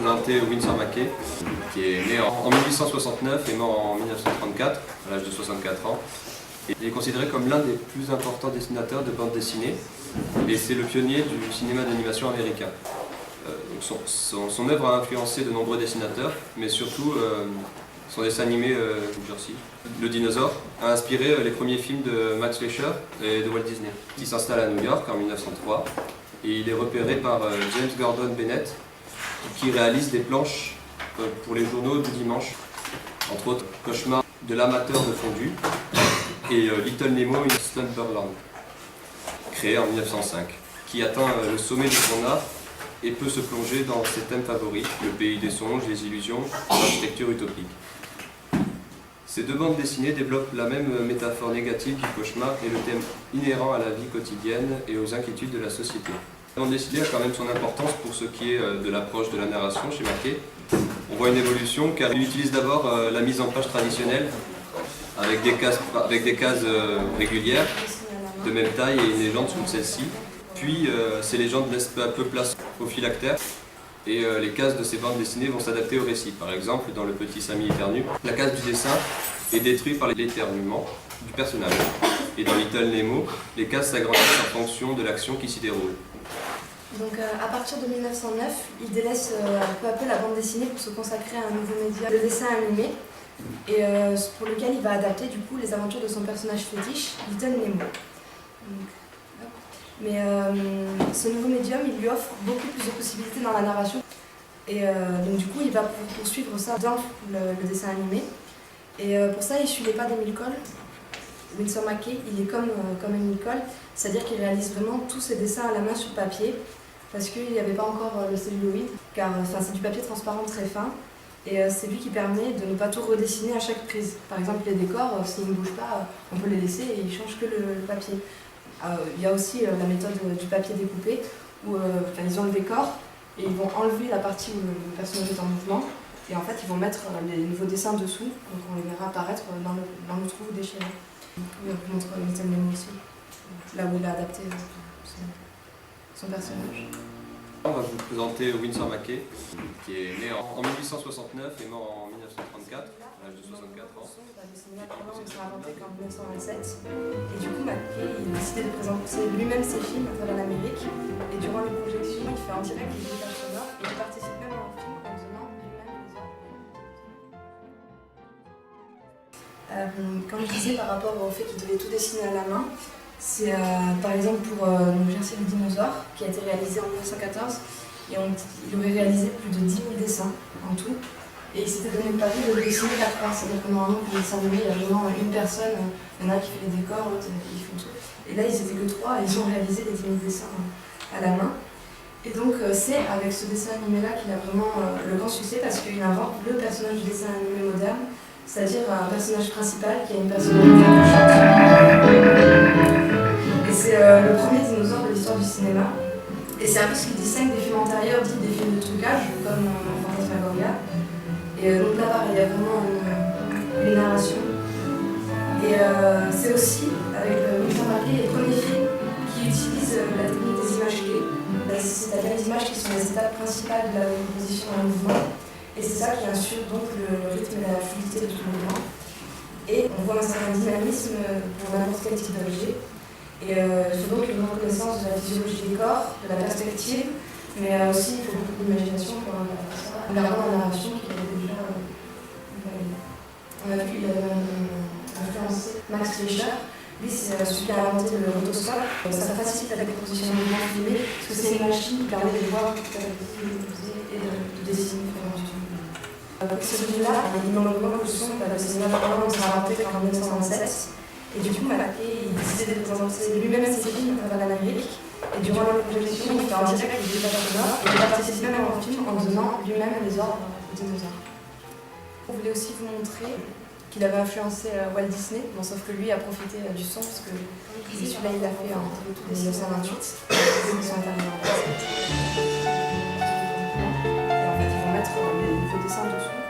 présenter Winsor McCay, qui est né en 1869 et mort en 1934, à l'âge de 64 ans. Et il est considéré comme l'un des plus importants dessinateurs de bande dessinée, et c'est le pionnier du cinéma d'animation américain. Son œuvre a influencé de nombreux dessinateurs, mais surtout son dessin animé Le Dinosaure a inspiré les premiers films de Max Fleischer et de Walt Disney. Il s'installe à New York en 1903 et il est repéré par James Gordon Bennett qui réalise des planches pour les journaux du dimanche, entre autres Cauchemar de l'amateur de fondue et Little Nemo in Slumberland, créé en 1905, qui atteint le sommet de son art et peut se plonger dans ses thèmes favoris, le pays des songes, les illusions, l'architecture utopique. Ces deux bandes dessinées développent la même métaphore négative du cauchemar et le thème inhérent à la vie quotidienne et aux inquiétudes de la société. La bande dessinée a quand même son importance pour ce qui est de l'approche de la narration chez McCay. On voit une évolution car il utilise d'abord la mise en page traditionnelle avec des cases régulières de même taille et une légende sous celle-ci. Puis ces légendes laissent peu à peu place aux phylactères et les cases de ces bandes dessinées vont s'adapter au récit. Par exemple, dans Le Petit Samy éternue, la case du dessin est détruite par l'éternuement du personnage. Et dans Little Nemo, les cases s'agrandissent en fonction de l'action qui s'y déroule. Donc à partir de 1909, il délaisse peu à peu la bande dessinée pour se consacrer à un nouveau média, le dessin animé, et pour lequel il va adapter du coup les aventures de son personnage fétiche, Little Nemo. Mais ce nouveau médium, il lui offre beaucoup plus de possibilités dans la narration. Et donc du coup, il va poursuivre ça dans le dessin animé. Et pour ça, il suit les pas d'Emile Cole. Winsor McCay, il est comme Emile Cole, c'est-à-dire qu'il réalise vraiment tous ses dessins à la main sur papier, parce qu'il n'y avait pas encore le celluloïd, car c'est du papier transparent très fin. Et c'est lui qui permet de ne pas tout redessiner à chaque prise. Par exemple, les décors, s'ils ne bougent pas, on peut les laisser et ils ne changent que le papier. Il y a aussi la méthode du papier découpé, où ils ont le décor et ils vont enlever la partie où le personnage est en mouvement, et en fait ils vont mettre les nouveaux dessins dessous, donc on les verra apparaître dans le trou déchiré. Je vous montre Little Nemo aussi, là où il a adapté son personnage. On va vous présenter Winsor McCay, qui est né en 1869 et mort en 1934, à l'âge de 64 ans. Le cinéma ne sera inventé qu'en 1927. Et du coup, McCay il a décidé de présenter lui-même ses films à travers l'Amérique. Et durant les projections, il fait en direct les bruitages sonores et il participe même à un film en donnant lui-même les ordres. Comme je disais par rapport au fait qu'il devait tout dessiner à la main, c'est par exemple pour Jersey le dinosaure, qui a été réalisé en 1914, et il aurait réalisé plus de 10 000 dessins en tout. Et il s'était donné le pari de le dessiner à trois, c'est-à-dire que normalement, pour le dessin animé, il y a vraiment une personne, il y en a qui fait les décors, l'autre ils font tout. Et là, ils étaient que trois, et ils ont réalisé les 10 000 dessins à la main. Et donc, c'est avec ce dessin animé-là qu'il a vraiment le grand succès, parce qu'il invente le personnage du dessin animé moderne, c'est-à-dire un personnage principal qui a une personnalité touchante. Et c'est le premier dinosaure de l'histoire du cinéma. Et c'est un peu ce qui distingue des films antérieurs, dits des films de trucage, comme Fantasmagoria. Et donc là, pareil, il y a vraiment une narration. Et c'est aussi, avec Winsor McCay, les premiers films qui utilisent la technique des images clés, c'est-à-dire les images qui sont les étapes principales de la composition d'un mouvement. Et c'est ça qui assure donc le rythme et la fluidité de tout le mouvement. Et on voit un certain dynamisme pour n'importe quel type d'objet. Et il faut donc une reconnaissance de la physiologie des corps, de la perspective, mais aussi il faut beaucoup d'imagination pour faire ça. On a vraiment la narration qui avait déjà. On a vu qu'il avait influencé Max Fleischer. Lui, c'est celui qui a inventé le rotoscope. Ça facilite la décomposition du mouvement filmé, parce que c'est une machine qui permet de voir tout à et de dessiner différents types. Ce film-là, il est dans le moment où le son, le cinéma ne sera inventé qu'en 1927. Et du coup, McCay, il décidait de présenter lui-même ses films à travers l'Amérique. Et durant la projection, il fait en direct les bruitages sonores et il participe même à un film en donnant lui-même les ordres aux dinosaures. On voulait aussi vous montrer qu'il avait influencé Walt Disney, bon, sauf que lui a profité du son, parce que celui-là il l'a fait en 1928. Ils sont intervenus en 1927. Et en fait, ils vont mettre les nouveaux dessins dessous.